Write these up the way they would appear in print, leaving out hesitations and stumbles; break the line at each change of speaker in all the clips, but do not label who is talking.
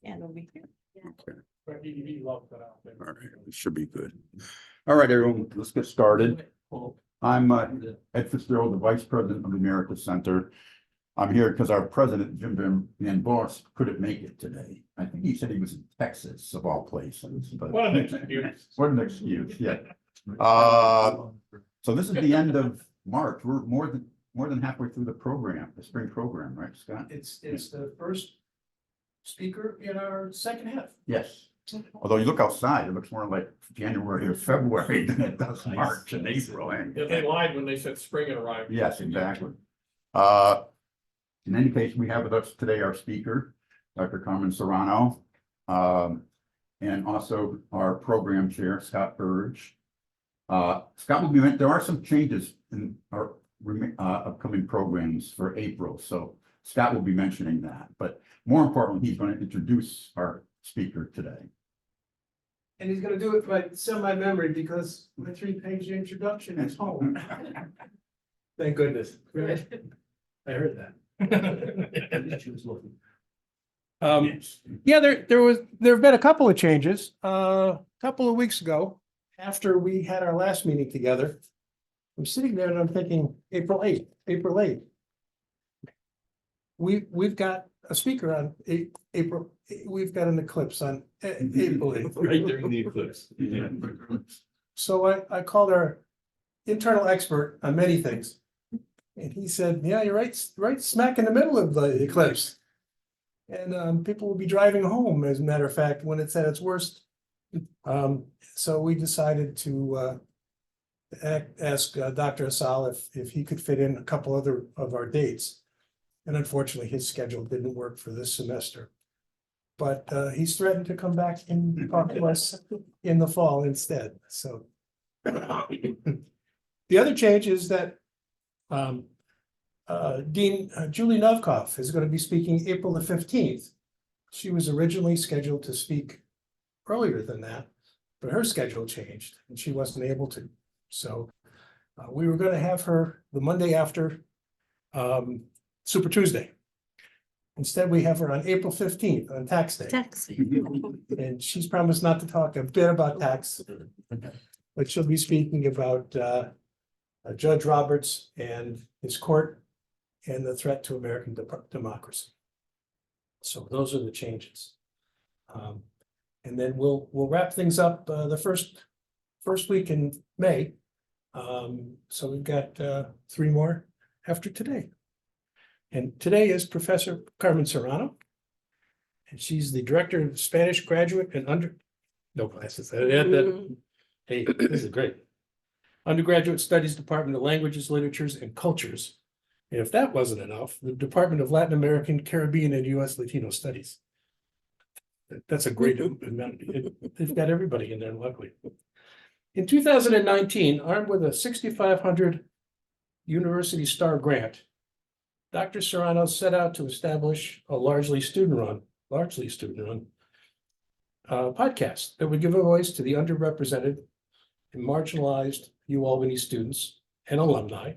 And we'll be here.
Okay.
But he loved that out there.
All right, it should be good. All right, everyone, let's get started. I'm Ed Fitzgerald, the Vice President of the Emeritus Center. I'm here because our president, Jim Van Boss, couldn't make it today. I think he said he was in Texas, of all places. But
What an excuse.
what an excuse, yeah. So this is the end of March. We're more than halfway through the program, the spring program, right, Scott?
It's the first speaker in our second half.
Yes. Although you look outside, it looks more like January or February than it does March and April.
Yeah, they lied when they said spring had arrived.
Yes, exactly. In any case, we have with us today our speaker, Dr. Carmen Serrano, and also our program chair, Scott Burge. Scott will be, there are some changes in our upcoming programs for April, so Scott will be mentioning that. But more importantly, he's going to introduce our speaker today.
And he's gonna do it by semi-memory because my 3-page introduction is home. Thank goodness. Right? I heard that. Yeah, there have been a couple of changes. A couple of weeks ago, after we had our last meeting together, I'm sitting there and I'm thinking, April 8th. We've got a speaker on April, we've got an eclipse on April 8th.
Right during the eclipse. Yeah.
So I called our internal expert on many things. And he said, yeah, you're right smack in the middle of the eclipse. And people will be driving home, as a matter of fact, when it's at its worst. So we decided to ask Dr. Asal if he could fit in a couple other of our dates. And unfortunately, his schedule didn't work for this semester. But he's threatened to come back and talk to us in the fall instead, so. The other change is that Dean Julie Novkoff is going to be speaking April the 15th. She was originally scheduled to speak earlier than that, but her schedule changed and she wasn't able to. So we were going to have her the Monday after Super Tuesday. Instead, we have her on April 15th on tax day. And she's promised not to talk a bit about tax, but she'll be speaking about Judge Roberts and his court and the threat to American democracy. So those are the changes. And then we'll wrap things up the first week in May. So we've got 3 more after today. And today is Professor Carmen Serrano. And she's the director of Spanish graduate and no classes. Hey, this is great. Undergraduate Studies Department of Languages, Literatures, and Cultures. And if that wasn't enough, the Department of Latin American, Caribbean, and U.S. Latino Studies. That's a great amount. They've got everybody in there, luckily. In 2019, armed with a 6,500 University Star grant, Dr. Serrano set out to establish a largely student-run podcast that would give a voice to the underrepresented and marginalized UAlbany students and alumni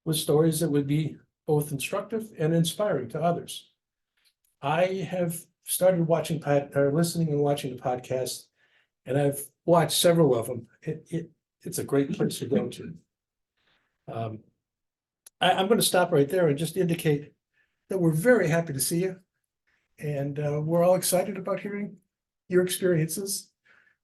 with stories that would be both instructive and inspiring to others. I have started listening and watching the podcast, and I've watched several of them. It's a great place to go to. I'm going to stop right there and just indicate that we're very happy to see you. And we're all excited about hearing your experiences,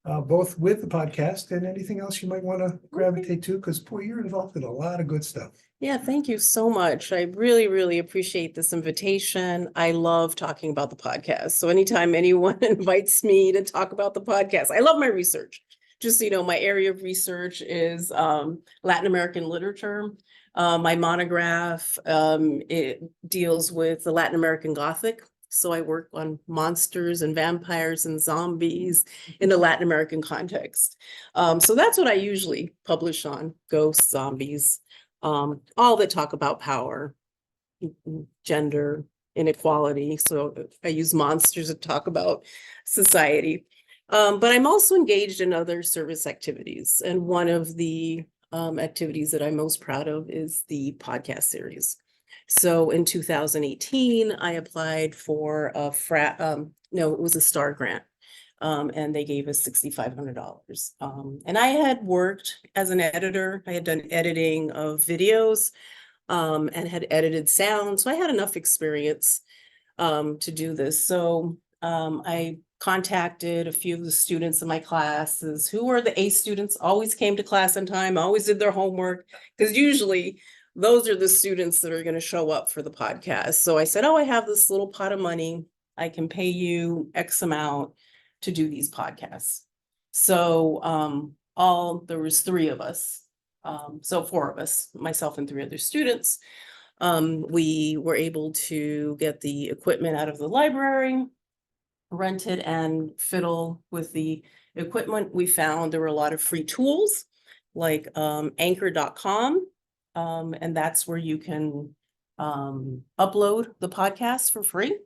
both with the podcast and anything else you might want to gravitate to, because boy, you're involved in a lot of good stuff.
Yeah, thank you so much. I really, really appreciate this invitation. I love talking about the podcast. So anytime anyone invites me to talk about the podcast, I love my research. Just so you know, my area of research is Latin American literature. My monograph, it deals with the Latin American Gothic. So I work on monsters and vampires and zombies in the Latin American context. So that's what I usually publish on: ghosts, zombies, all that talk about power, gender, inequality. So I use monsters to talk about society. But I'm also engaged in other service activities. And one of the activities that I'm most proud of is the podcast series. So in 2018, I applied for a no, it was a STAR grant. And they gave us $6,500. And I had worked as an editor. I had done editing of videos, and had edited sound. So I had enough experience, to do this. So, I contacted a few of the students in my classes who were the A students, always came to class on time, always did their homework, because usually those are the students that are going to show up for the podcast. So I said, oh, I have this little pot of money. I can pay you X amount to do these podcasts. So, there was 3 of us. So 4 of us, myself and 3 other students. We were able to get the equipment out of the library, rent it and fiddle with the equipment. We found there were a lot of free tools like anchor.com. And that's where you can upload the podcast for free.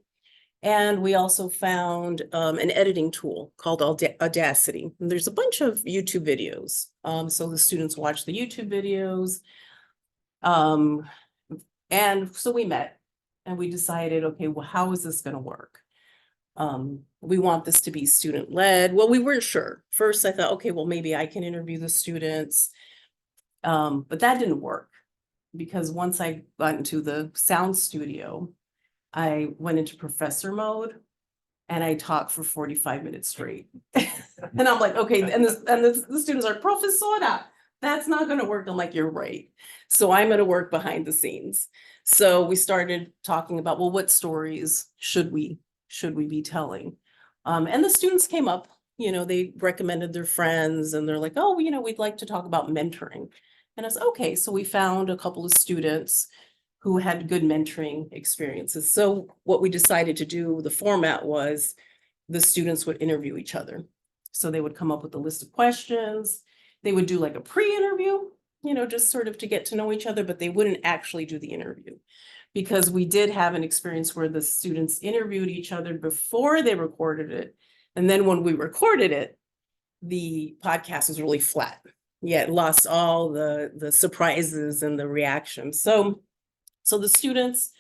And we also found an editing tool called Audacity. And there's a bunch of YouTube videos. So the students watch the YouTube videos. And so we met and we decided, okay, well, how is this going to work? We want this to be student led. Well, we weren't sure. First, I thought, okay, well, maybe I can interview the students. But that didn't work because once I got into the sound studio, I went into professor mode and I talked for 45 minutes straight. And I'm like, okay, the students are, professora, that's not going to work. I'm like, you're right. So I'm going to work behind the scenes. So we started talking about, well, what stories should we be telling? And the students came up, they recommended their friends and they're like, oh, we'd like to talk about mentoring. And I was okay. So we found a couple of students who had good mentoring experiences. So what we decided to do, the format was the students would interview each other. So they would come up with a list of questions. They would do like a pre-interview, just sort of to get to know each other, but they wouldn't actually do the interview. Because we did have an experience where the students interviewed each other before they recorded it. And then when we recorded it, the podcast was really flat. Yeah, it lost all the surprises and the reactions. So the students,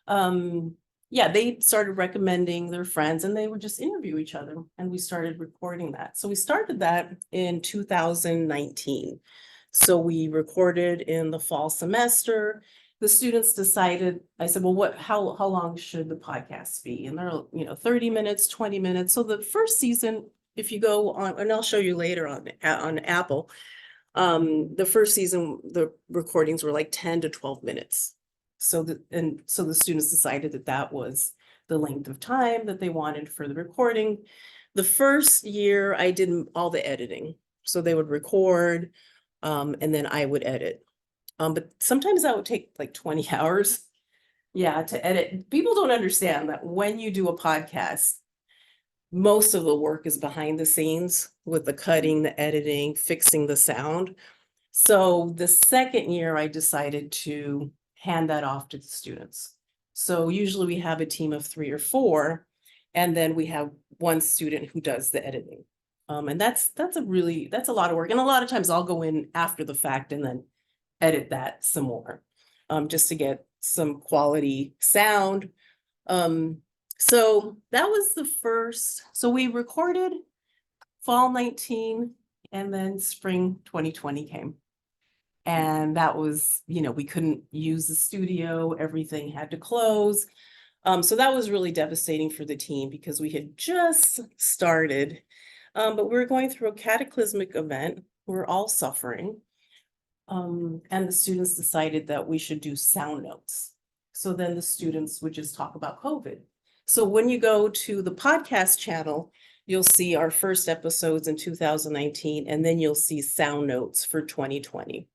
they started recommending their friends and they would just interview each other. And we started recording that. So we started that in 2019. So we recorded in the fall semester. The students decided, I said, well, how long should the podcast be? And they're, 30 minutes, 20 minutes. So the first season, if you go on, and I'll show you later on Apple, the first season, the recordings were like 10 to 12 minutes. So the students decided that was the length of time that they wanted for the recording. The first year I did all the editing. So they would record, and then I would edit. But sometimes that would take like 20 hours. Yeah, to edit. People don't understand that when you do a podcast, most of the work is behind the scenes with the cutting, the editing, fixing the sound. So the second year I decided to hand that off to the students. So usually we have a team of 3 or 4, and then we have one student who does the editing. And that's a lot of work. And a lot of times I'll go in after the fact and then edit that some more, just to get some quality sound. So that was the first. So we recorded fall 19 and then spring 2020 came. And that was, we couldn't use the studio, everything had to close. So that was really devastating for the team because we had just started, but we were going through a cataclysmic event. We're all suffering. And the students decided that we should do sound notes. So then the students would just talk about COVID. So when you go to the podcast channel, you'll see our first episodes in 2019, and then you'll see sound notes for 2020.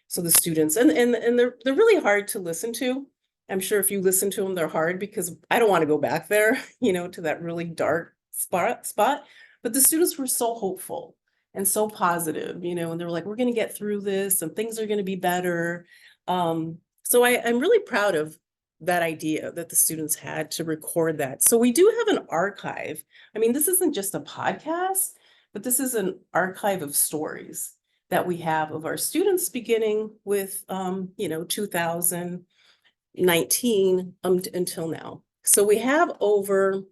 So the students, and they're really hard to listen to. I'm sure if you listen to them, they're hard because I don't want to go back there, to that really dark spot. But the students were so hopeful and so positive, and they were like, we're going to get through this and things are going to be better. So I'm really proud of that idea that the students had to record that. So we do have an archive. I mean, this isn't just a podcast, but this is an archive of stories that we have of our students beginning with, 2019 until now. So we have over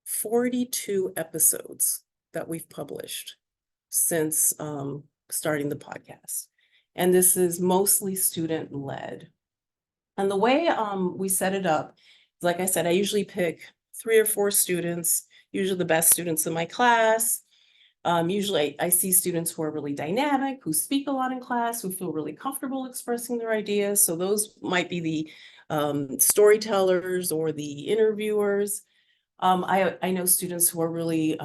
42 episodes that we've published since starting the podcast. And this is mostly student-led. And the way we set it up, like I said, I usually pick 3 or 4 students, usually the best students in my class. Usually I see students who are really dynamic, who speak a lot in class, who feel really comfortable expressing their ideas. So those might be the storytellers or the interviewers. I know students who are really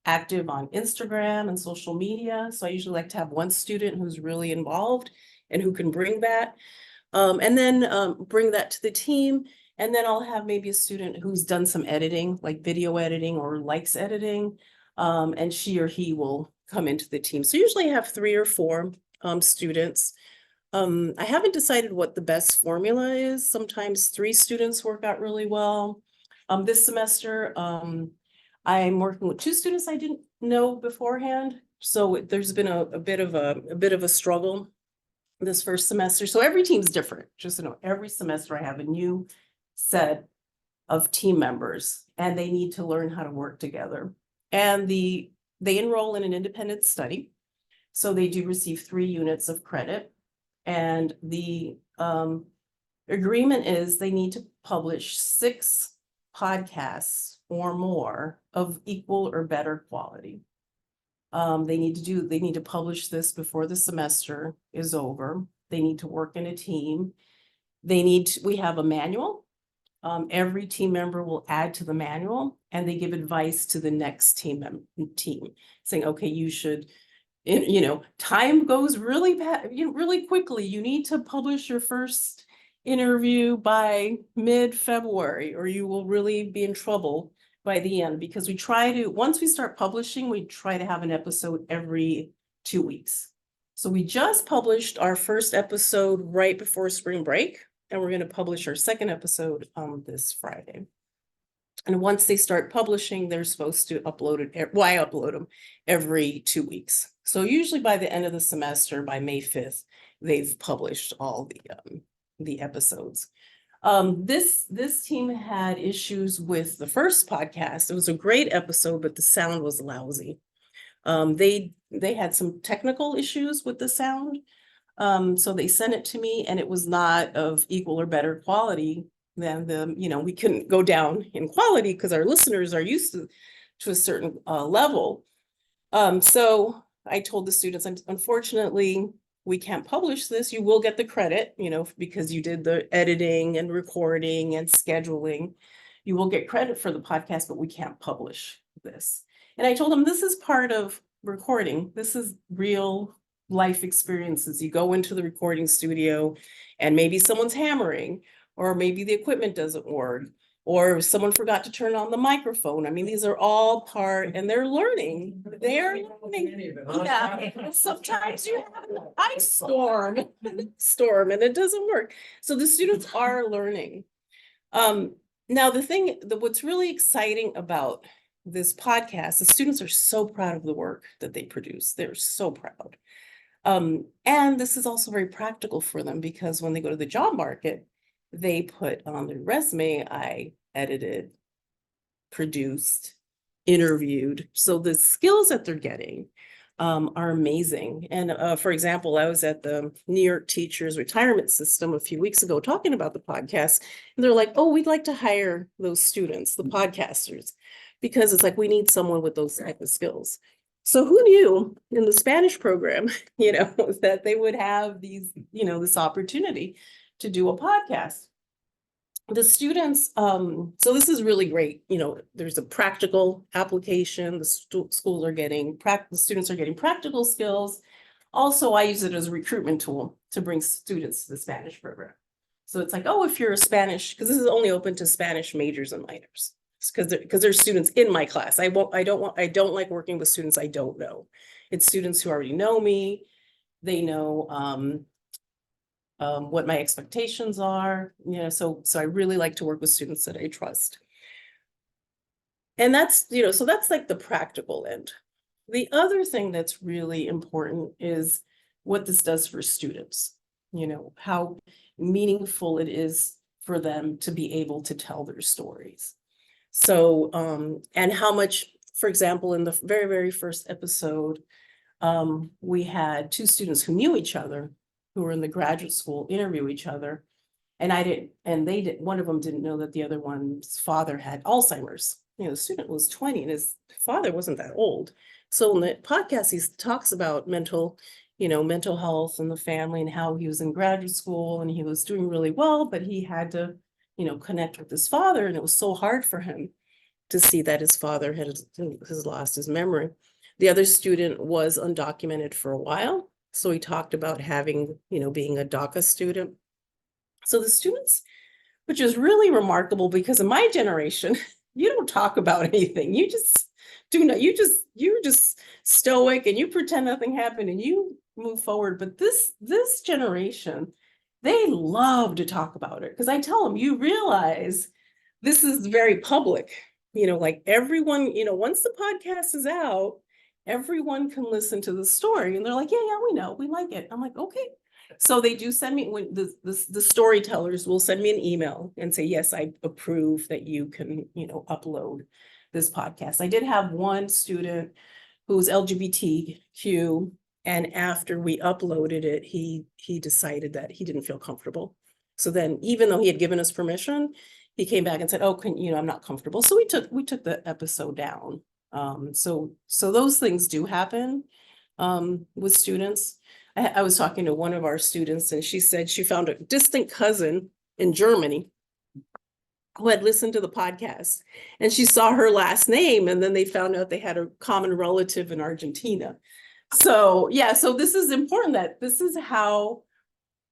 active on Instagram and social media. So I usually like to have one student who's really involved and who can bring that. And then bring that to the team. And then I'll have maybe a student who's done some editing, like video editing or likes editing. And she or he will come into the team. So usually I have 3 or 4 students. I haven't decided what the best formula is. Sometimes 3 students work out really well. This semester, I'm working with 2 students I didn't know beforehand. So there's been a bit of a struggle this first semester. So every team's different. Just so you know, every semester I have a new set of team members and they need to learn how to work together. And they enroll in an independent study. So they do receive 3 units of credit. And the agreement is they need to publish 6 podcasts or more of equal or better quality. They need to publish this before the semester is over. They need to work in a team. We have a manual. Every team member will add to the manual and they give advice to the next team saying, okay, you should, time goes really bad, really quickly. You need to publish your first interview by mid-February or you will really be in trouble by the end, because once we start publishing, we try to have an episode every 2 weeks. So we just published our first episode right before spring break, and we're going to publish our second episode this Friday. And once they start publishing, they're supposed to upload it. I upload them every 2 weeks. So usually by the end of the semester, by May 5th, they've published all the episodes. This team had issues with the first podcast. It was a great episode, but the sound was lousy. They had some technical issues with the sound. So they sent it to me and it was not of equal or better quality than we couldn't go down in quality because our listeners are used to a certain level. So I told the students, unfortunately, we can't publish this. You will get the credit, because you did the editing and recording and scheduling. You will get credit for the podcast, but we can't publish this. And I told them this is part of recording. This is real life experiences. You go into the recording studio and maybe someone's hammering, or maybe the equipment doesn't work, or someone forgot to turn on the microphone. I mean, these are all part, and they're learning. They're learning. Yeah. Sometimes you have an ice storm, and it doesn't work. So the students are learning. Now what's really exciting about this podcast, the students are so proud of the work that they produce. They're so proud. And this is also very practical for them because when they go to the job market, they put on their resume, I edited, produced, interviewed. So the skills that they're getting are amazing. And for example, I was at the New York Teachers Retirement System a few weeks ago talking about the podcast. And they're like, oh, we'd like to hire those students, the podcasters, because it's like we need someone with those type of skills. So who knew in the Spanish program, that they would have these, this opportunity to do a podcast. The students, so this is really great. There's a practical application. The schools are getting, the students are getting practical skills. Also, I use it as a recruitment tool to bring students to the Spanish program. So it's like, oh, if you're a Spanish, because this is only open to Spanish majors and minors, because there's students in my class. I don't like working with students I don't know. It's students who already know me. They know what my expectations are, so I really like to work with students that I trust. And that's, so that's like the practical end. The other thing that's really important is what this does for students, how meaningful it is for them to be able to tell their stories. So, and how much, for example, in the very, very first episode, we had two students who knew each other, who were in the graduate school, interview each other. And one of them didn't know that the other one's father had Alzheimer's. You know, the student was 20 and his father wasn't that old. So in the podcast, he talks about mental health and the family and how he was in graduate school and he was doing really well, but he had to, connect with his father. And it was so hard for him to see that his father has lost his memory. The other student was undocumented for a while. So he talked about having, being a DACA student. So the students, which is really remarkable because in my generation, you don't talk about anything. You just do not, you're just stoic and you pretend nothing happened and you move forward. But this generation, they love to talk about it. Because I tell them, you realize this is very public, like everyone, once the podcast is out, everyone can listen to the story. And they're like, yeah, we know, we like it. I'm like, okay. So they do send me, when the storytellers will send me an email and say, yes, I approve that you can, upload this podcast. I did have one student who was LGBTQ, and after we uploaded it, he decided that he didn't feel comfortable. So then, even though he had given us permission, he came back and said, oh, I'm not comfortable. So we took the episode down. So those things do happen with students. I was talking to one of our students and she said she found a distant cousin in Germany who had listened to the podcast, and she saw her last name and then they found out they had a common relative in Argentina. So yeah, so this is important, that this is how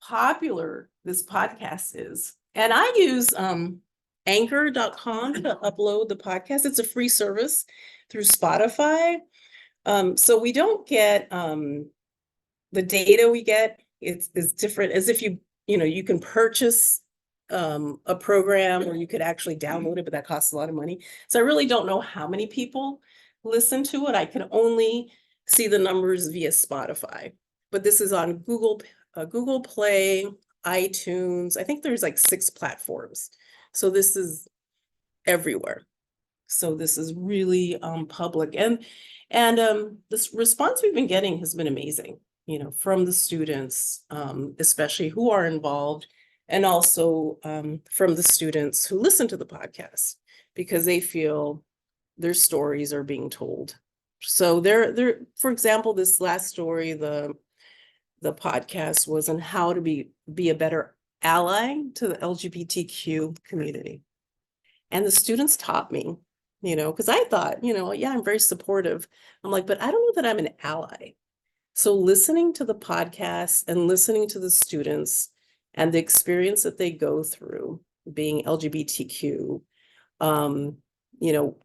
popular this podcast is. And I use anchor.com to upload the podcast. It's a free service through Spotify. So we don't get the data we get is different, as if you can purchase a program or you could actually download it, but that costs a lot of money. So I really don't know how many people listen to it. I can only see the numbers via Spotify, but this is on Google Play, iTunes. I think there's like 6 platforms. So this is everywhere. So this is really public, and this response we've been getting has been amazing, from the students, especially who are involved, and also from the students who listen to the podcast, because they feel their stories are being told. So they're, for example, this last story, the podcast was on how to be a better ally to the LGBTQ community. And the students taught me, because I thought, yeah, I'm very supportive. I'm like, but I don't know that I'm an ally. So listening to the podcast and listening to the students and the experience that they go through being LGBTQ,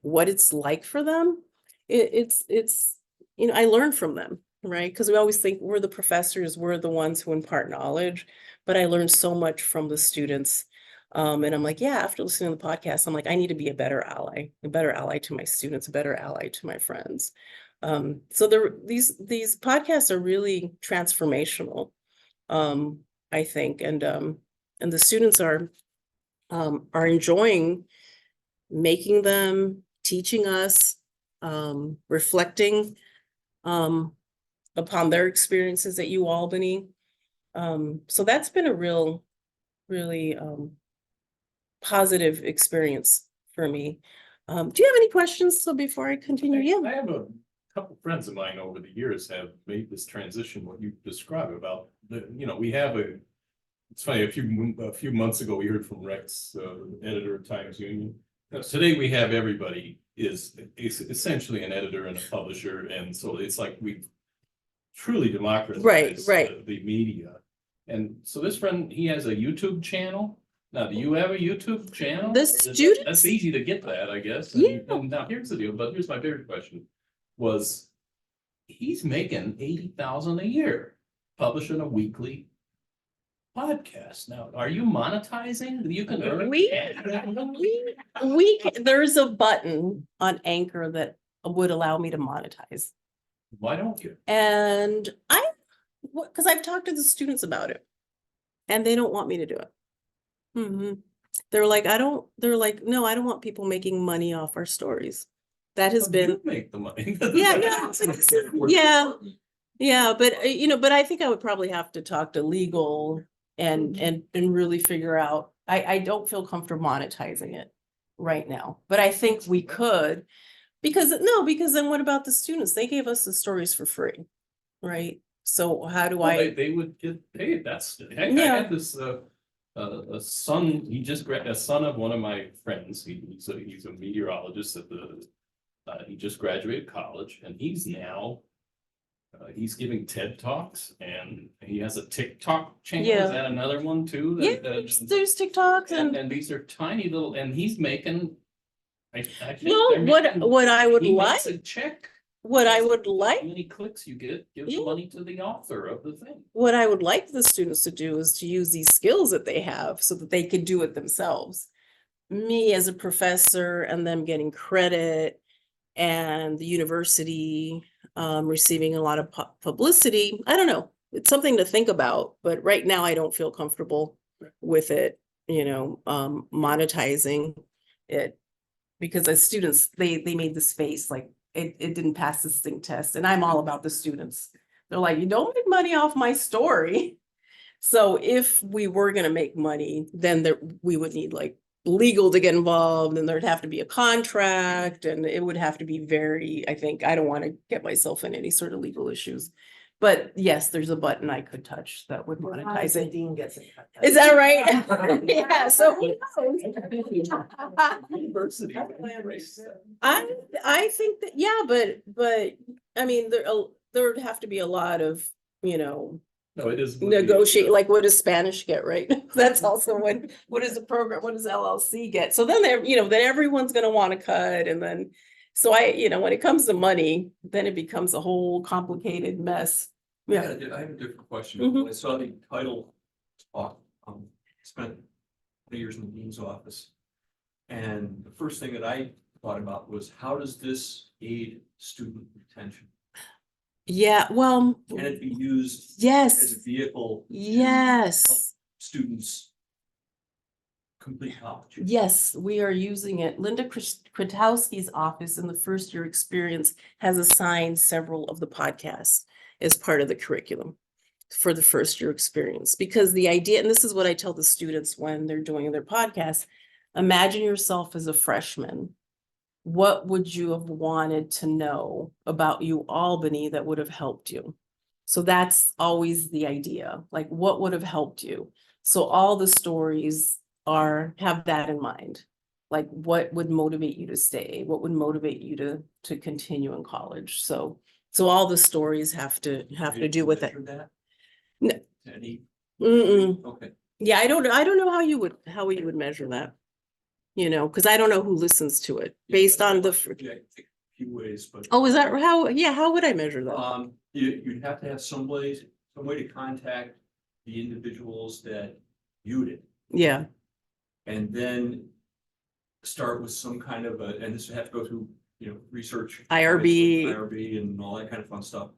what it's like for them, it's I learn from them, right? Because we always think we're the professors, we're the ones who impart knowledge, but I learned so much from the students. And I'm like, yeah, after listening to the podcast, I'm like, I need to be a better ally to my students, a better ally to my friends. So these podcasts are really transformational, I think, and the students are enjoying making them, teaching us, reflecting upon their experiences at UAlbany. So that's been a really positive experience for me. Do you have any questions? So before I continue,
I have a couple friends of mine over the years have made this transition, what you describe about we have it's funny, a few months ago, we heard from Rex, editor of Times Union. Today we have everybody is essentially an editor and a publisher. And so it's like we've truly democratized the media. And so this friend, he has a YouTube channel. Now, do you have a YouTube channel? That's easy to get that, I guess. And now here's the deal, but here's my favorite question was, he's making $80,000 a year publishing a weekly podcast. Now, are you monetizing? You can earn.
There's a button on Anchor that would allow me to monetize.
Why don't you?
And because I've talked to the students about it, and they don't want me to do it. They're like, no, I don't want people making money off our stories. That has been,
You make the money.
yeah, yeah, yeah, but but I think I would probably have to talk to legal and really figure out, I don't feel comfortable monetizing it right now, but I think we could. Because then what about the students? They gave us the stories for free, right? So how do
Well,
I?
they would get paid. I
Yeah.
had this, a son, a son of one of my friends. He's a meteorologist he just graduated college and he's now, he's giving TED Talks and he has a TikTok channel.
Yeah.
Is that another one too?
Yeah, there's TikToks
And these are tiny little, and he's making. I think
well,
they're making-
what I would
he
like,
makes a check.
what I would
How
like,
many clicks you get, give
Yeah.
the money to the author of the thing.
what I would like the students to do is to use these skills that they have so that they could do it themselves. Me as a professor and them getting credit and the university receiving a lot of publicity. I don't know. It's something to think about, but right now I don't feel comfortable with it, monetizing it. Because as students, they made this face like it didn't pass the stink test. And I'm all about the students. They're like, you don't make money off my story. So if we were gonna make money, then we would need like legal to get involved and there'd have to be a contract and it would have to be I think, I don't want to get myself in any sort of legal issues. But yes, there's a button I could touch that would monetize it.
Dean gets it.
Is that right? Yeah, so who knows?
University.
I think that, yeah, but I mean, there'd have to be a lot of,
No, it is.
negotiate, like what does Spanish get, right? That's also what is the program, what does LLC get? So then then everyone's gonna want to cut and then, so when it comes to money, then it becomes a whole complicated mess. Yeah,
I have a different question.
Mhm.
When I saw the title talk, spent 20 years in the dean's office. And the first thing that I thought about was how does this aid student retention?
yeah, well,
Can it be used as a
yes,
vehicle? to help
yes.
Students complete college?
Yes, we are using it. Linda Kratowski's office in the first year experience has assigned several of the podcasts as part of the curriculum for the first year experience. Because the idea, and this is what I tell the students when they're doing their podcast, imagine yourself as a freshman. What would you have wanted to know about UAlbany that would have helped you? So that's always the idea, like what would have helped you? So all the stories have that in mind. Like what would motivate you to stay? What would motivate you to continue in college? So all the stories have to do with it.
Measure that?
No.
Any,
Mm-mm.
okay.
Yeah, I don't know how you would measure that. Because I don't know who listens to it based on the.
Yeah, I think a few ways, but.
Oh, is that how? Yeah, how would I measure that?
You'd have to have some way to contact the individuals that viewed it.
Yeah,
And then start with some kind of and this would have to go through, research.
IRB.
IRB and all that kind of fun stuff.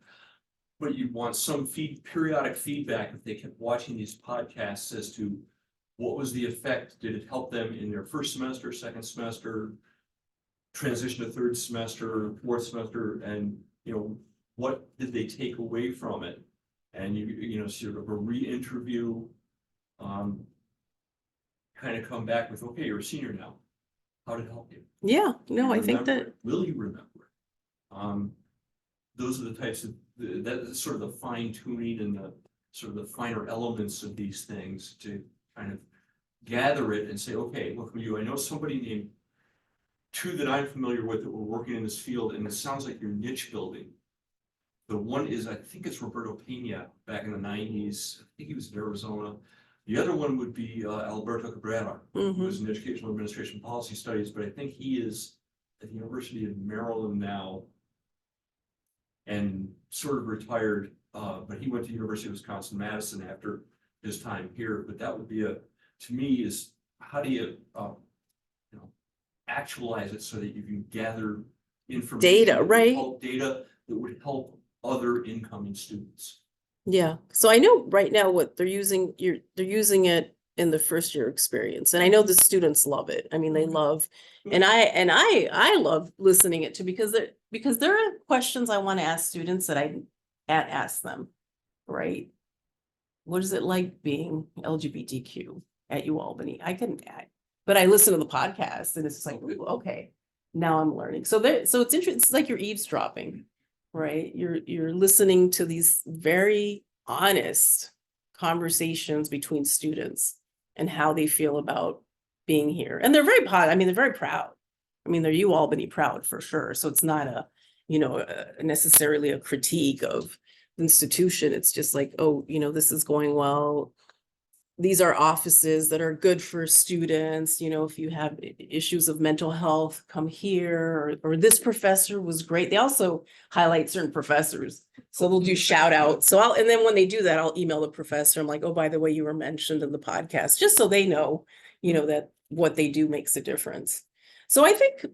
But you'd want some periodic feedback if they kept watching these podcasts as to what was the effect? Did it help them in their first semester, second semester, transition to third semester, fourth semester, and what did they take away from it? And sort of a re-interview, kind of come back with, okay, you're a senior now. How did it help you?
yeah, no,
You
I think
remember
that,
it? Will you remember it? Those are the types of, that's sort of the fine tuning and the sort of the finer elements of these things to kind of gather it and say, okay, look, I know somebody named two that I'm familiar with that were working in this field, and it sounds like you're niche building. The one is, I think it's Roberto Pena back in the 90s. I think he was in Arizona. The other one would be Alberto Cabrera, who was in Educational Administration Policy Studies, but I think he is at the University of Maryland now and sort of retired, but he went to University of Wisconsin-Madison after his time here. But that would be to me, is how do you, actualize it so that you can gather information.
Data, right?
Data that would help other incoming students.
yeah. So I know right now what they're using, they're using it in the first year experience. And I know the students love it. I mean, they love, and I love listening it too, because there are questions I want to ask students that I ask them, right? What is it like being LGBTQ at UAlbany? But I listen to the podcast and it's just like, ooh, okay, now I'm learning. So it's interesting. It's like you're eavesdropping, right? You're listening to these very honest conversations between students and how they feel about being here. And they're very I mean, they're very proud. I mean, they're UAlbany proud for sure. So it's not necessarily a critique of the institution. It's just like, oh, this is going well. These are offices that are good for students. If you have issues of mental health, come here, or this professor was great. They also highlight certain professors. So they'll do shout outs. And then when they do that, I'll email the professor. I'm like, oh, by the way, you were mentioned in the podcast, just so they know, that what they do makes a difference. So I think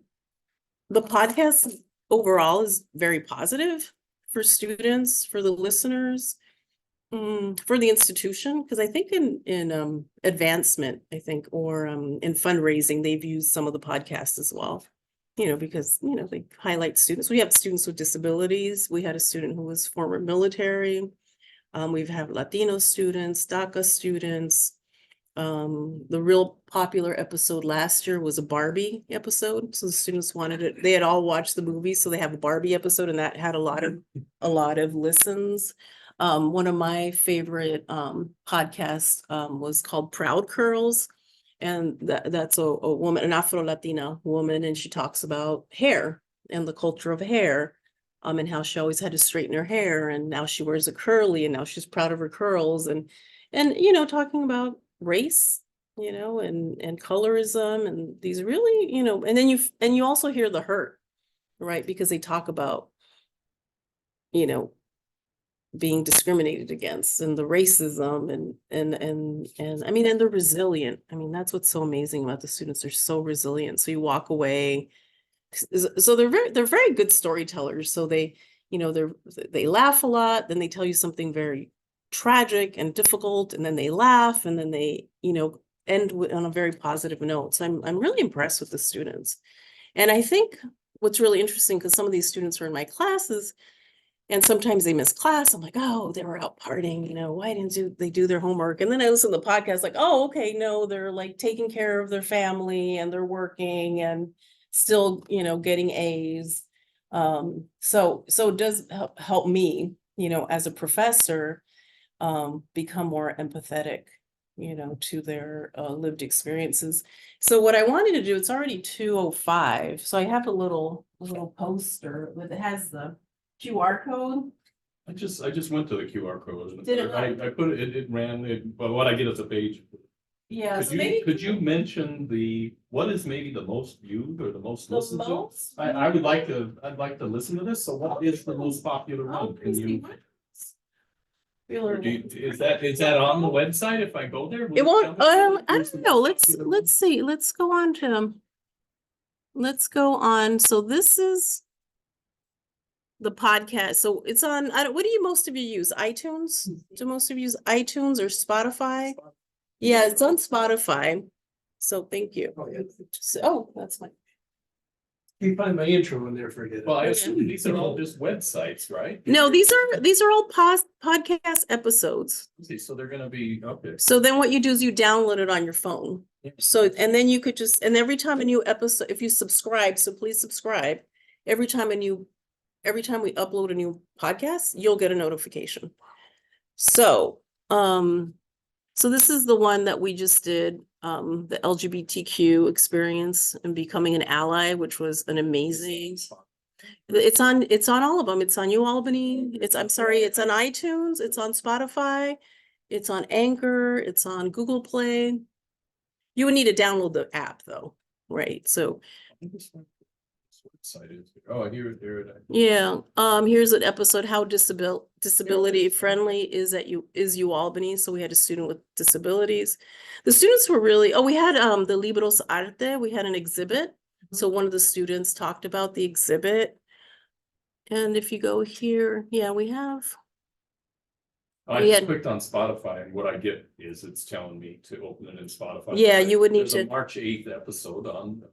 the podcast overall is very positive for students, for the listeners, for the institution, because I think in advancement, I think, or in fundraising, they've used some of the podcasts as well. Because they highlight students. We have students with disabilities. We had a student who was former military. We've had Latino students, DACA students. The real popular episode last year was a Barbie episode. So the students wanted it. They had all watched the movie, so they have a Barbie episode, and that had a lot of listens. One of my favorite podcasts was called Proud Curls. And that's a woman, an Afro-Latina woman, and she talks about hair and the culture of hair, and how she always had to straighten her hair, and now she wears a curly, and now she's proud of her curls, and talking about race, and colorism, and these really, and then you also hear the hurt, right? Because they talk about, being discriminated against, and the racism, and I mean, and they're resilient. I mean, that's what's so amazing about the students. They're so resilient. So you walk away. So they're very good storytellers. So they laugh a lot, then they tell you something very tragic and difficult, and then they laugh, and then they, end on a very positive note. So I'm really impressed with the students. And I think what's really interesting, because some of these students are in my classes, and sometimes they miss class. I'm like, oh, they were out partying, why didn't they do their homework? And then I listen to the podcast, like, oh, okay, no, they're like taking care of their family, and they're working and still, getting A's. So it does help me, as a professor, become more empathetic, to their lived experiences. So what I wanted to do, it's already 2:05. So I have a little poster that has the QR code.
I just went to the QR code.
Did it
I put it ran, but what I get is a page.
Yeah,
Could
so
you,
maybe
could you mention what is maybe the most viewed or the most
the
listened to?
most.
I'd like to listen to this. So what is the most popular one? Can you? Or is that on the website? If I go there?
It won't,
tell me?
I don't know. Let's see. Let's go on to. Let's go on. So this is the podcast. So it's on, what do most of you use? iTunes? Do most of you use iTunes or Spotify? Yeah, it's on Spotify. So thank you. Oh, that's fine.
You find my intro in there for you.
Well, I assume these are all just websites, right?
No, these are all podcast episodes.
See, so they're gonna be, okay.
So then what you do is you download it on your phone. So, and then you could and every time a new episode, if you subscribe, so please subscribe, every time we upload a new podcast, you'll get a notification. So, so this is the one that we just did, the LGBTQ experience and becoming an ally, which was an amazing. It's on all of them. It's on UAlbany. It's on iTunes. It's on Spotify. It's on Anchor. It's on Google Play. You would need to download the app though, right? So
Website is, oh, here it is.
yeah, here's an episode, how disability friendly is UAlbany. So we had a student with disabilities. The students were really, we had the Libros Arte, we had an exhibit. So one of the students talked about the exhibit. And if you go here, yeah, we have
I
We
just
had-
clicked on Spotify and what I get is it's telling me to open it in Spotify.
Yeah, you would need
There's a
to-
March 8th episode on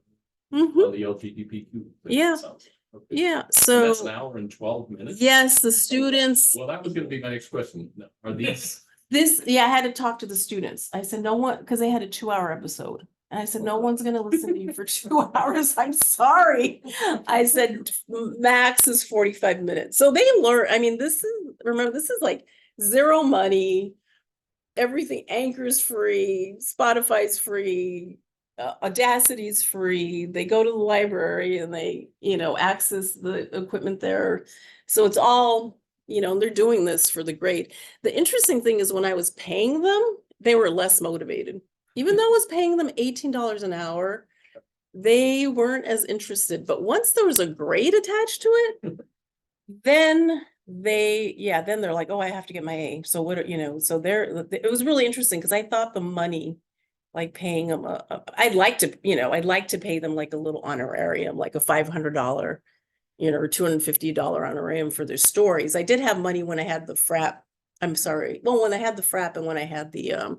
Mhm.
the LGBTQ. thing,
Yeah.
it sounds like. Okay.
Yeah,
And that's an
so,
hour and 12 minutes.
yes, the students.
Well, that was gonna be my next question. Are these,
Yeah, I had to talk to the students. I said, no one, because they had a 2-hour episode. And I said, no one's gonna listen to you for 2 hours. I'm sorry. I said, max is 45 minutes. So they learn, I mean, remember, this is like zero money. Everything, Anchor's free, Spotify's free, Audacity's free. They go to the library and they, access the equipment there. So it's all, they're doing this for the grade. The interesting thing is when I was paying them, they were less motivated. Even though I was paying them $18 an hour, they weren't as interested. But once there was a grade attached to it, then they're like, oh, I have to get my A. So so it was really interesting because I thought the money, like paying them, I'd like to pay them like a little honorarium, like a $500, or $250 honorarium for their stories. I did have money when I had the FRAP. I'm sorry. Well, when I had the FRAP and when I had the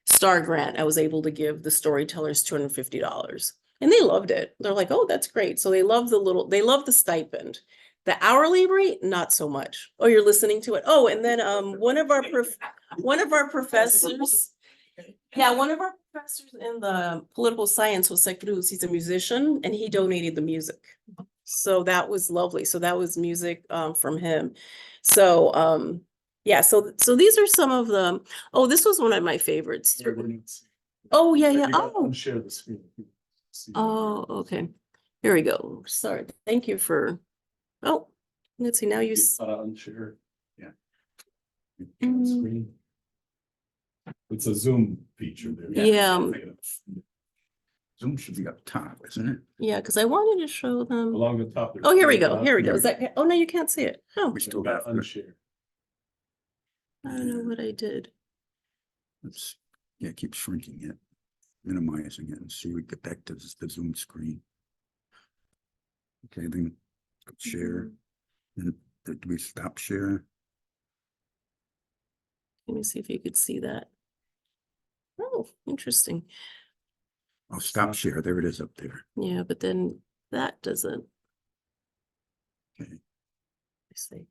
STAR grant, I was able to give the storytellers $250. And they loved it. They're like, oh, that's great. So they love the stipend. The hourly rate, not so much. Oh, you're listening to it. Oh, and then one of our professors. Yeah, one of our professors in the political science was Cruz. He's a musician and he donated the music. So that was lovely. So that was music from him. So yeah, so these are some of them. Oh, this was one of my favorites. Oh, yeah, yeah. Oh.
Share the screen.
Oh, okay. Here we go. Sorry. Thank you for, oh, let's see, now you,
Unshare.
Yeah.
Mm.
Screen. It's a Zoom feature there.
Yeah.
Zoom should be up top, isn't it?
yeah, because I wanted to show them.
Along the top.
Oh, here we go.
there's
Here we go.
here
Is that, oh, no, you can't see it. Oh,
We still
got
have,
unshare.
I don't know what I did.
let's, keep shrinking it, minimizing it and see, we get back to the Zoom screen. Okay, then share, and do we stop share?
Let me see if you could see that. Oh, interesting.
Oh, stop share, there it is up there.
Yeah, but then that doesn't.
Okay.
Let's see.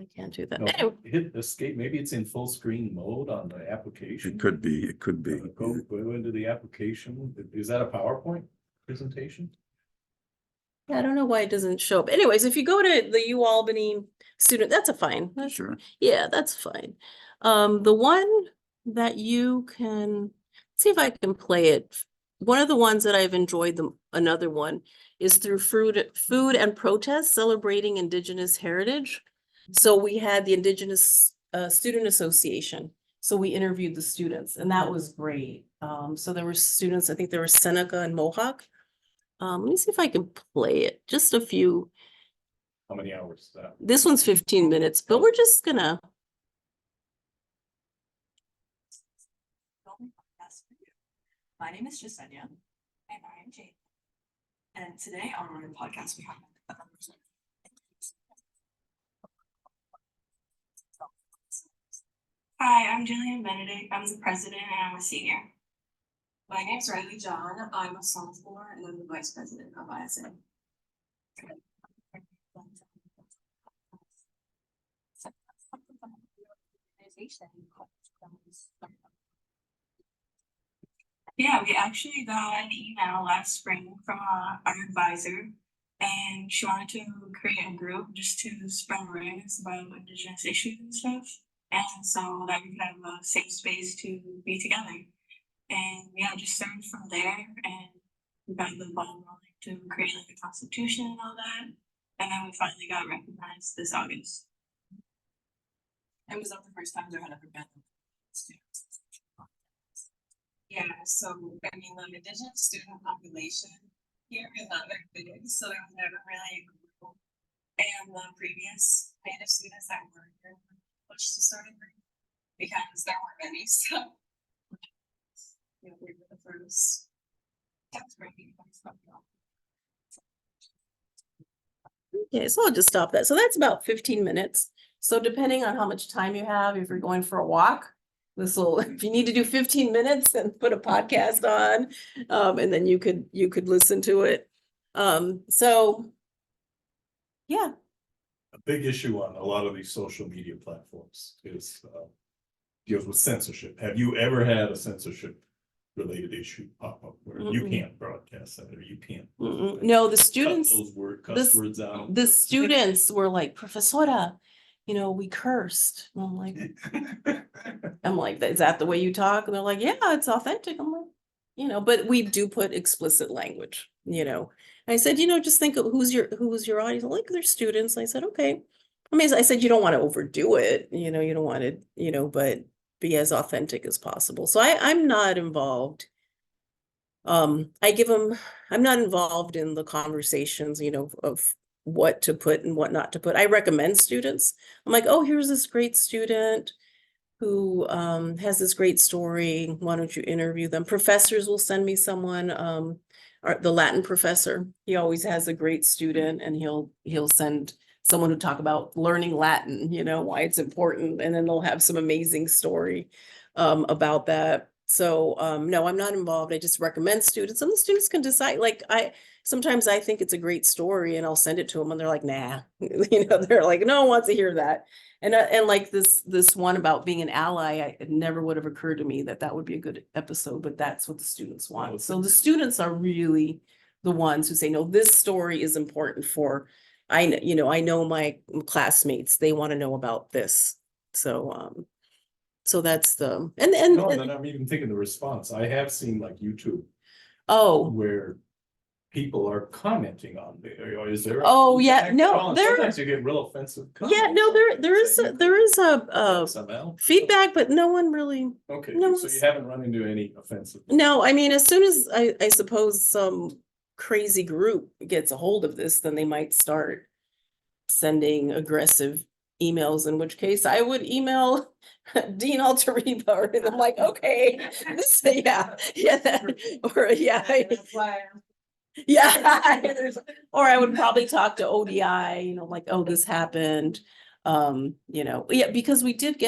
I can't do that.
No,
Anyway,
hit escape, maybe it's in full screen mode on the application.
It could be.
Go into the application. Is that a PowerPoint presentation?
I don't know why it doesn't show up. Anyways, if you go to the U Albany student, that's
Sure.
yeah, that's fine. The one that you can see if I can play it. One of the ones that I've enjoyed, another one is through food and protest celebrating Indigenous heritage. So we had the Indigenous Student Association. So we interviewed the students and that was great. So there were students, I think there were Seneca and Mohawk. Let me see if I can play it. Just a few.
How many hours is that?
This one's 15 minutes, but we're just gonna.
My name is Jasenia, and I am Jane. And today on our podcast, we have Hi, I'm Jillian Benedict. I'm the president and I'm a senior. My name is Riley John. I'm a sophomore and I'm the vice president of ISA. Yeah, we actually got an email last spring from our advisor, and she wanted to create a group just to spread awareness about Indigenous issues and stuff, and so that we could have a safe space to be together. And yeah, just started from there, and we got the ball rolling to create like a constitution and all that, and then we finally got recognized this August. And was that the first time there had ever been students? Yeah, so I mean, the Indigenous student population here is not very big, so there was never really a group. And the previous Native students that were here were pushed to start a group because there weren't many, so we were the first. That's great.
Okay, so I'll just stop that. So that's about 15 minutes. So depending on how much time you have, if you're going for a walk, this will, if you need to do 15 minutes, then put a podcast on, and then you could listen to it. So yeah.
A big issue on a lot of these social media platforms is deals with censorship. Have you ever had a censorship related issue pop up where you
Mm-mm.
can't broadcast that or you can't?
No, the
cut
students,
those cuss
this-
words out.
the students were like, Professora, we cursed. And I'm like, is that the way you talk? And they're like, yeah, it's authentic. I'm like, but we do put explicit language, I said, just think of who's your audience. Like, they're students. I said, okay. I mean, I said, you don't want to overdo it, you don't want to, but be as authentic as possible. So I'm not involved. I'm not involved in the conversations, of what to put and what not to put. I recommend students. I'm like, oh, here's this great student who has this great story. Why don't you interview them? Professors will send me someone, the Latin professor. He always has a great student, and he'll send someone who talk about learning Latin, why it's important, and then they'll have some amazing story about that. So no, I'm not involved. I just recommend students, and the students can decide. Like, sometimes I think it's a great story and I'll send it to them and they're like, nah, they're like, no one wants to hear that. And like this one about being an ally, it never would have occurred to me that would be a good episode, but that's what the students want. So the students are really the ones who say, no, this story is important for, I know my classmates, they want to know about this. So that's the,
No, and then I'm even thinking the response. I have seen like YouTube
oh,
where people are commenting on there. Or is there?
Oh, yeah,
feedback
no,
at all?
there-
Sometimes you get real offensive.
yeah, no, there is a
XML?
feedback, but no one really,
Okay,
no
so
one's-
you haven't run into any offensive.
no, I mean, as soon as I suppose some crazy group gets a hold of this, then they might start sending aggressive emails, in which case I would email Dean Alteriba, and I'm like, okay, yeah, or I would probably talk to ODI, like, oh, this happened. Yeah, because I did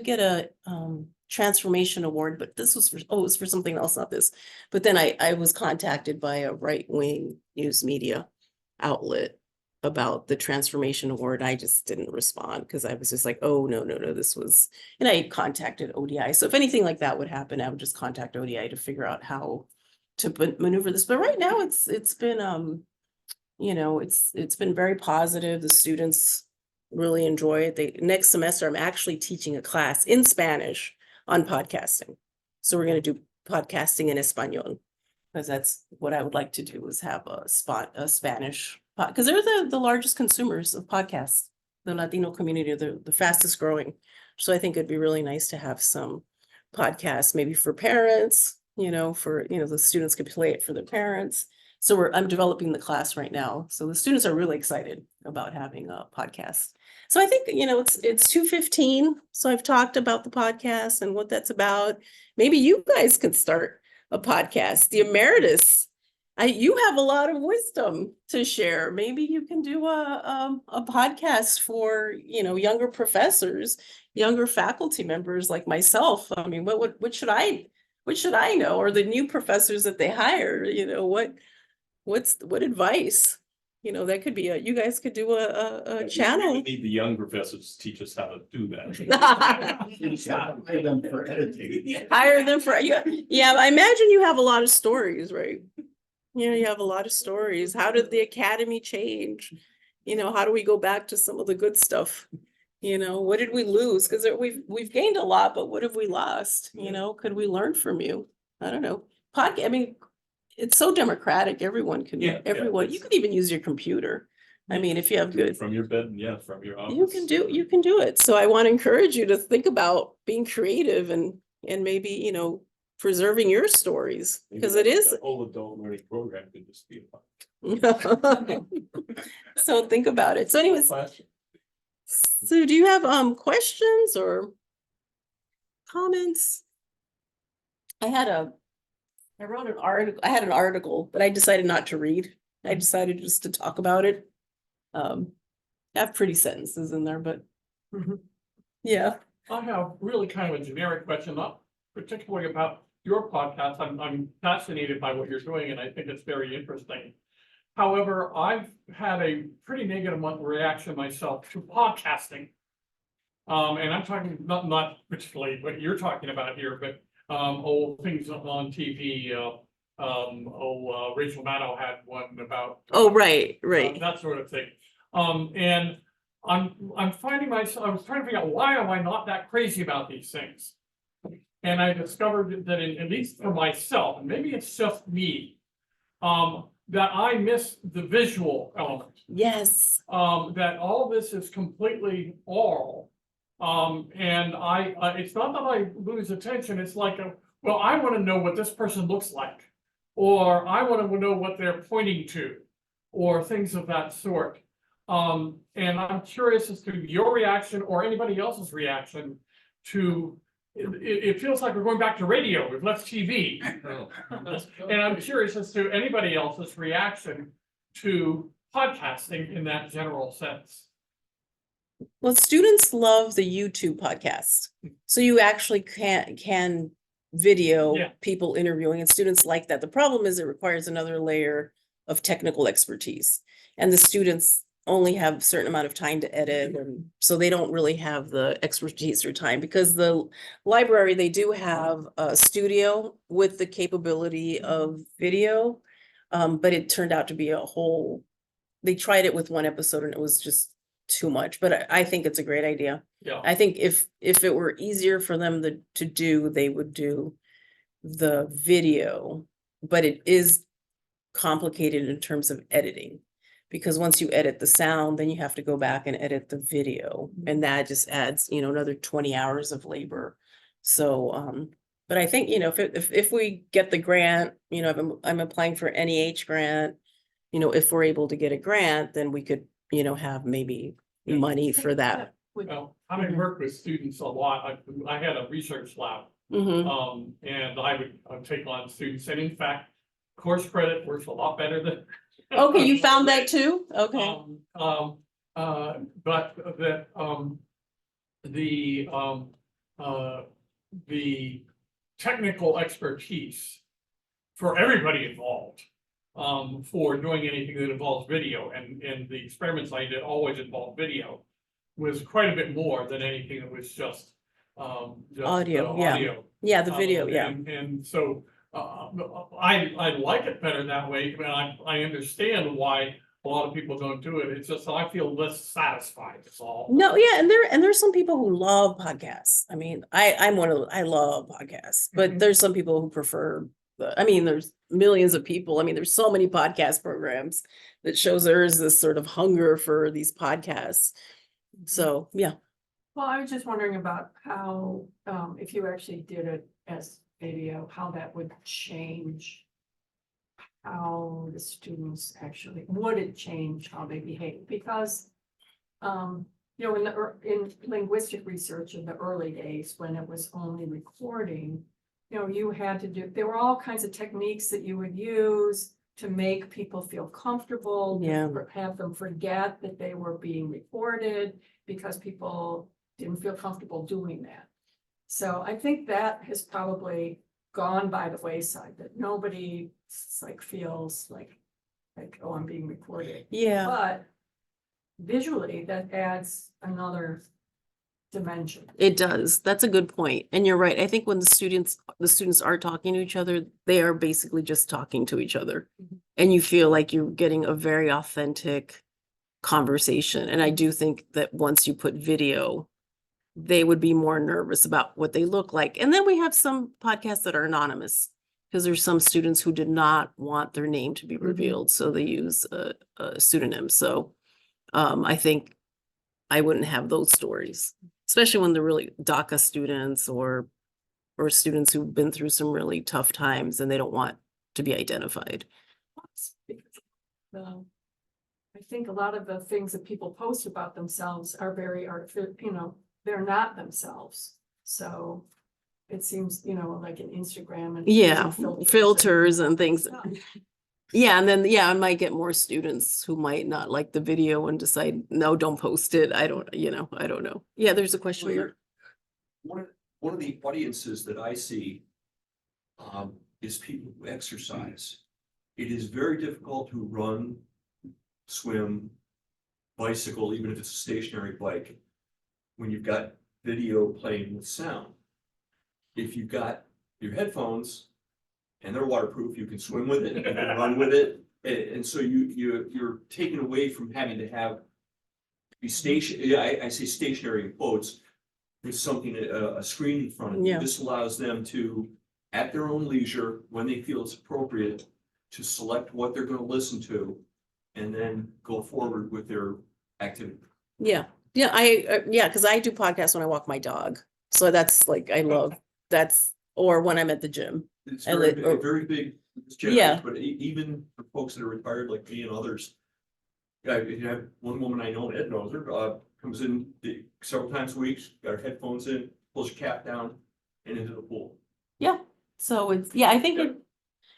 get a transformation award, but this was it was for something else, not this. But then I was contacted by a right-wing news media outlet about the transformation award. I just didn't respond because I was just like, oh, no, this was, and I contacted ODI. So if anything like that would happen, I would just contact ODI to figure out how to maneuver this. But right now it's been it's been very positive. The students really enjoy it. Next semester I'm actually teaching a class in Spanish on podcasting. So we're going to do podcasting in Espanol, because that's what I would like to do, is have a Spanish because they're the largest consumers of podcasts. The Latino community are the fastest growing. So I think it'd be really nice to have some podcasts, maybe for parents, the students could play it for their parents. So I'm developing the class right now. So the students are really excited about having a podcast. So I think, it's 2:15. So I've talked about the podcast and what that's about. Maybe you guys could start a podcast. The Emeritus, you have a lot of wisdom to share. Maybe you can do a podcast for, younger professors, younger faculty members like myself. I mean, what should I know? Or the new professors that they hire, what advice? That could be you guys could do a channel.
We need the young professors to teach us how to do that.
Hire them for editing.
Hire them for, yeah, I imagine you have a lot of stories, right? You have a lot of stories. How did the academy change? How do we go back to some of the good stuff? What did we lose? Because we've gained a lot, but what have we lost? Could we learn from you? I don't know. I mean, it's so democratic. Everyone can,
Yeah,
you can even use your computer. I mean, if you have good,
From your bed, yeah, from your office.
you can do it. So I want to encourage you to think about being creative and maybe, preserving your stories,
Maybe
because it is.
the whole adult learning program could just be a
So think about it. So anyways,
classroom.
so do you have questions or comments? I had an article, but I decided not to read. I decided just to talk about it. I have pretty sentences in there, but Yeah.
I have really kind of a generic question, not particularly about your podcast. I'm fascinated by what you're doing and I think it's very interesting. However, I've had a pretty negative reaction myself to podcasting. And I'm talking not particularly what you're talking about here, but things on TV. Rachel Maddow had one about.
Oh, right, right.
That sort of thing. And I'm finding myself, I was trying to figure out why am I not that crazy about these things? And I discovered that at least for myself, and maybe it's just me, that I miss the visual element.
Yes.
That all this is completely oral. And it's not that I lose attention, it's like, well, I want to know what this person looks like. Or I want to know what they're pointing to, or things of that sort. And I'm curious as to your reaction or anybody else's reaction to, it feels like we're going back to radio, we've left TV. And I'm curious as to anybody else's reaction to podcasting in that general sense.
Well, students love the YouTube podcast. So you actually can video
Yeah.
people interviewing, and students like that. The problem is it requires another layer of technical expertise. And the students only have a certain amount of time to edit, and so they don't really have the expertise or time, because the library, they do have a studio with the capability of video. But it turned out to be they tried it with one episode and it was just too much, but I think it's a great idea.
Yeah.
I think if it were easier for them to do, they would do the video, but it is complicated in terms of editing. Because once you edit the sound, then you have to go back and edit the video, and that just adds, another 20 hours of labor. So, but I think, if we get the grant, I'm applying for NEH grant, if we're able to get a grant, then we could, have maybe
Yeah.
money for that.
Well, having worked with students a lot, I had a research lab.
Mhm.
And I would take on students, and in fact, course credit works a lot better than.
Okay, you found that too? Okay.
But that, the technical expertise for everybody involved, for doing anything that involves video, and the experiments I did always involved video, was quite a bit more than anything that was just
Audio, yeah.
audio.
Yeah, the video, yeah.
And so, I like it better that way, but I understand why a lot of people don't do it. It's just, I feel less satisfied, that's all.
No, yeah, and there's some people who love podcasts. I mean, I love podcasts, but
Mhm.
there's some people who prefer there's millions of people. I mean, there's so many podcast programs that shows there is this sort of hunger for these podcasts. So, yeah.
Well, I was just wondering about how, if you actually did it as video, how that would change how the students would it change how they behave? Because, in linguistic research in the early days, when it was only recording, you had to there were all kinds of techniques that you would use to make people feel comfortable.
Yeah.
Have them forget that they were being recorded, because people didn't feel comfortable doing that. So I think that has probably gone by the wayside, that nobody feels like, oh, I'm being recorded.
Yeah.
But visually, that adds another dimension.
It does. That's a good point. And you're right. I think when the students are talking to each other, they are basically just talking to each other.
Mhm.
And you feel like you're getting a very authentic conversation. And I do think that once you put video, they would be more nervous about what they look like. And then we have some podcasts that are anonymous, because there's some students who did not want their name to be revealed, so they use a pseudonym. So I think I wouldn't have those stories, especially when they're really DACA students or students who've been through some really tough times and they don't want to be identified.
I think a lot of the things that people post about themselves are very artificial, they're not themselves. So it seems, like an Instagram and.
Yeah,
using
filters and things.
stuff.
Yeah, and then, yeah, I might get more students who might not like the video and decide, no, don't post it. I don't, I don't know. Yeah, there's a question
Well,
here.
One of the audiences that I see is people who exercise. It is very difficult to run, swim, bicycle, even if it's a stationary bike, when you've got video playing with sound. If you've got your headphones and they're waterproof, you can swim with it, you can run with it. And so you're taken away from having to be I say stationary in quotes, with something, a screen in front of you.
Yeah.
This allows them to, at their own leisure, when they feel it's appropriate, to select what they're gonna listen to and then go forward with their activity.
Yeah, yeah, because I do podcasts when I walk my dog. So that's like, I love, or when I'm at the gym.
It's
And
very, very big.
Yeah.
But even for folks that are retired like me and others. Yeah, you have one woman I know, Ed knows her, comes in several times a week, got her headphones in, pulls her cap down and into the pool.
Yeah, so I think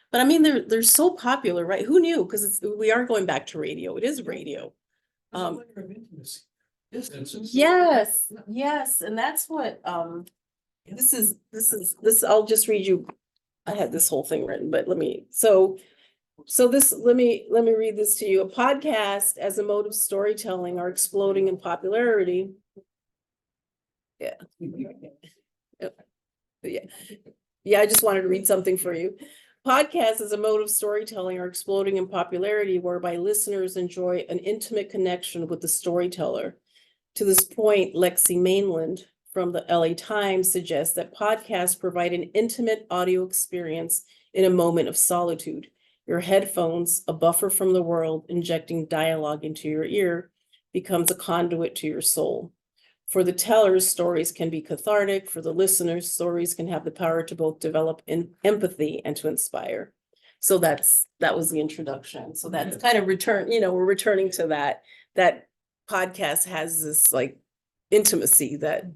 but I mean, they're so popular, right? Who knew? Because we are going back to radio. It is radio.
There's a
Um,
layer of intimacy.
Yes, and that's what, I'll just read you. I had this whole thing written, but let me read this to you. A podcast as a mode of storytelling are exploding in popularity. Yeah. Yeah, I just wanted to read something for you. Podcasts as a mode of storytelling are exploding in popularity, whereby listeners enjoy an intimate connection with the storyteller. To this point, Lexi Mainland from the LA Times suggests that podcasts provide an intimate audio experience in a moment of solitude. Your headphones, a buffer from the world, injecting dialogue into your ear, becomes a conduit to your soul. For the tellers, stories can be cathartic. For the listeners, stories can have the power to both develop empathy and to inspire. So that was the introduction. So that's kind of we're returning to that podcast has this like intimacy that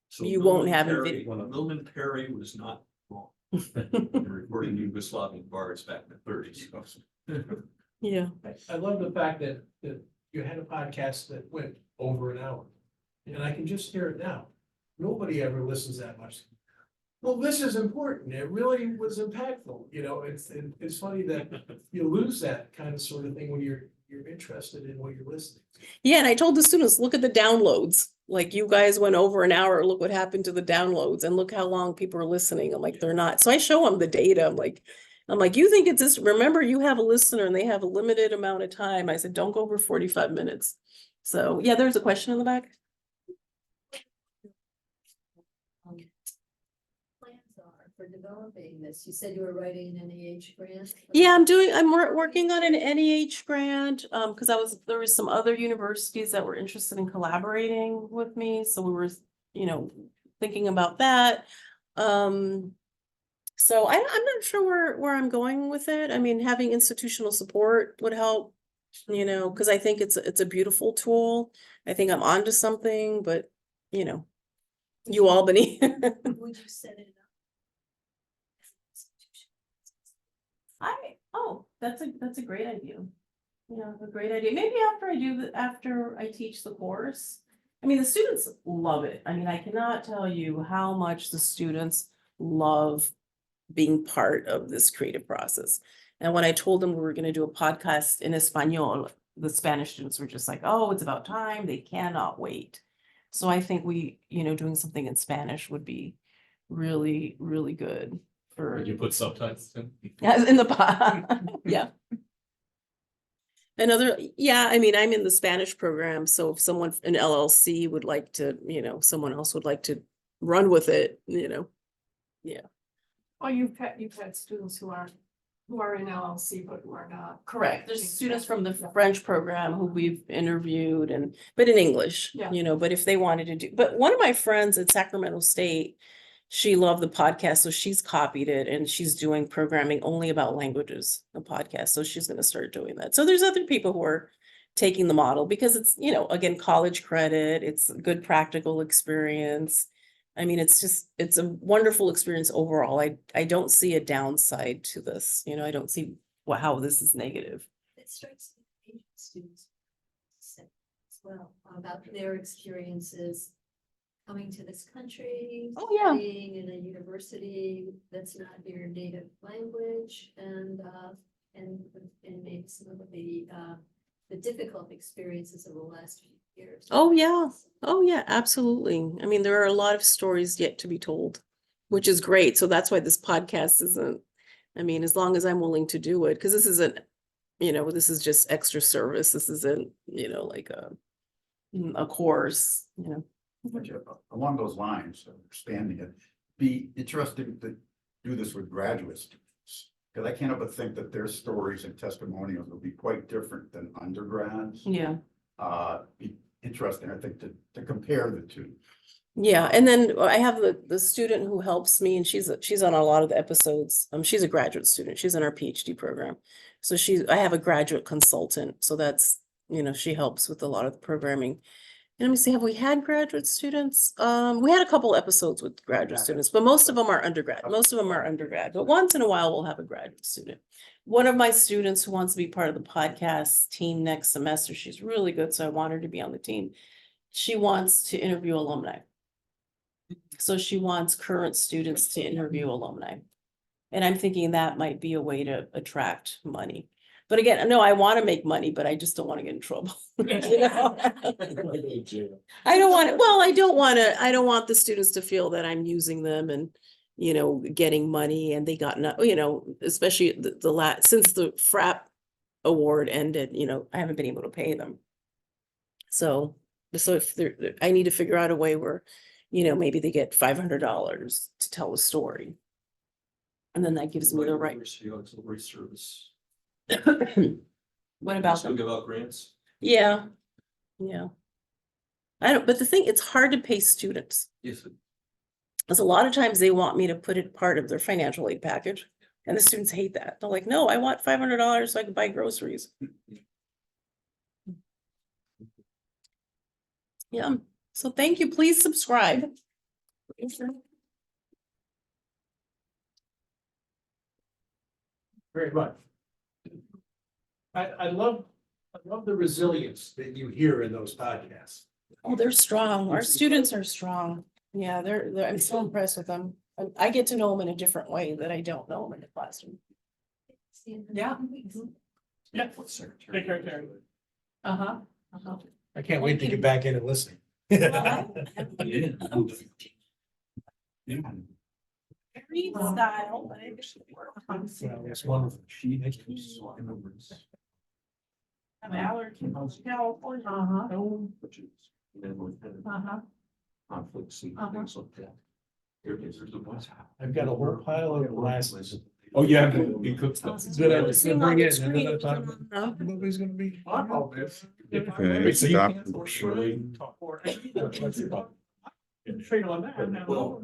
So
you won't
Milman
have in
Perry-
video.
Milman Perry was not wrong. Recording Yugoslavian bards back in the thirties.
Yeah.
I love the fact that you had a podcast that went over an hour. And I can just hear it now. Nobody ever listens that much. Well, this is important. It really was impactful. It's funny that you lose that kind of sort of thing when you're interested in what you're listening to.
Yeah, and I told the students, look at the downloads. Like you guys went over an hour, look what happened to the downloads and look how long people are listening. I'm like, they're not. So I show them the data. I'm like, you think it's this, remember you have a listener and they have a limited amount of time. I said, don't go over 45 minutes. So yeah, there's a question in the back.
Plans are for developing this? You said you were writing an NEH grant?
Yeah, I'm working on an NEH grant, because there was some other universities that were interested in collaborating with me, so we were, thinking about that. So I'm not sure where I'm going with it. I mean, having institutional support would help, because I think it's a beautiful tool. I think I'm onto something, but, you Albany.
Would you set it up?
That's a great idea. Yeah, a great idea. Maybe after I teach the course. I mean, the students love it. I mean, I cannot tell you how much the students love being part of this creative process. And when I told them we were going to do a podcast in Espanol, the Spanish students were just like, oh, it's about time. They cannot wait. So I think doing something in Spanish would be really, really good for.
Would you put subtitles in?
In the yeah. I mean, I'm in the Spanish program, so if someone, an LLC would like to, someone else would like to run with it, yeah.
Oh, you've had students who are in LLC, but who are not.
Correct. There's students from the French program who we've interviewed but in English,
Yeah.
but if they wanted to but one of my friends at Sacramento State, she loved the podcast, so she's copied it and she's doing programming only about languages, a podcast. So she's going to start doing that. So there's other people who are taking the model because it's, again, college credit, it's a good practical experience. I mean, it's a wonderful experience overall. I don't see a downside to this. I don't see wow, this is negative.
It strikes me that Asian students said as well about their experiences coming to this country.
Oh, yeah.
Being in a university that's not your native language and maybe some of the difficult experiences of the last few years.
Oh, yeah. Oh, yeah, absolutely. I mean, there are a lot of stories yet to be told, which is great. So that's why this podcast isn't, I mean, as long as I'm willing to do it, because this isn't, this is just extra service. This isn't, like a course,
But along those lines, expanding it, be interesting to do this with graduate students. Because I can't help but think that their stories and testimonials will be quite different than undergrads.
Yeah.
Be interesting, I think, to compare the two.
Yeah, and then I have the student who helps me, and she's on a lot of the episodes. She's a graduate student. She's in our PhD program. So I have a graduate consultant. So that's, she helps with a lot of the programming. And let me see, have we had graduate students? We had a couple episodes with graduate students, but most of them are undergrad. Most of them are undergrad, but once in a while we'll have a graduate student. One of my students who wants to be part of the podcast team next semester, she's really good, so I want her to be on the team. She wants to interview alumni. So she wants current students to interview alumni. And I'm thinking that might be a way to attract money. But again, no, I want to make money, but I just don't want to get in trouble. I don't want it. Well, I don't want the students to feel that I'm using them and, getting money, and they got, especially since the FRAP award ended, I haven't been able to pay them. So if I need to figure out a way where, maybe they get $500 to tell a story. And then that gives me the right.
University Auxiliary Service.
What about
Still
them?
give out grants?
Yeah. Yeah. But the thing, it's hard to pay students.
Yes.
Because a lot of times they want me to put it part of their financial aid package. And the students hate that. They're like, no, I want $500 so I can buy groceries. Yeah. So thank you. Please subscribe.
Very much. I love the resilience that you hear in those podcasts.
Oh, they're strong. Our students are strong. Yeah, I'm so impressed with them. I get to know them in a different way that I don't know them in the classroom. Yeah.
Yeah. Take care, Karen.
Uh-huh.
I can't wait to get back in and listen.
Very style, but
Well, it's wonderful.
I'm allergic. California.
Conflicts and
Uh-huh.
things like that. Here it is, there's a bunch.
I've got a whole pile of glasses.
Oh, yeah, you could stuff.
That I was gonna bring in, and then I thought,
No.
nobody's gonna be.
Okay,
So you
stop.
can't-
Trade on that.
Well,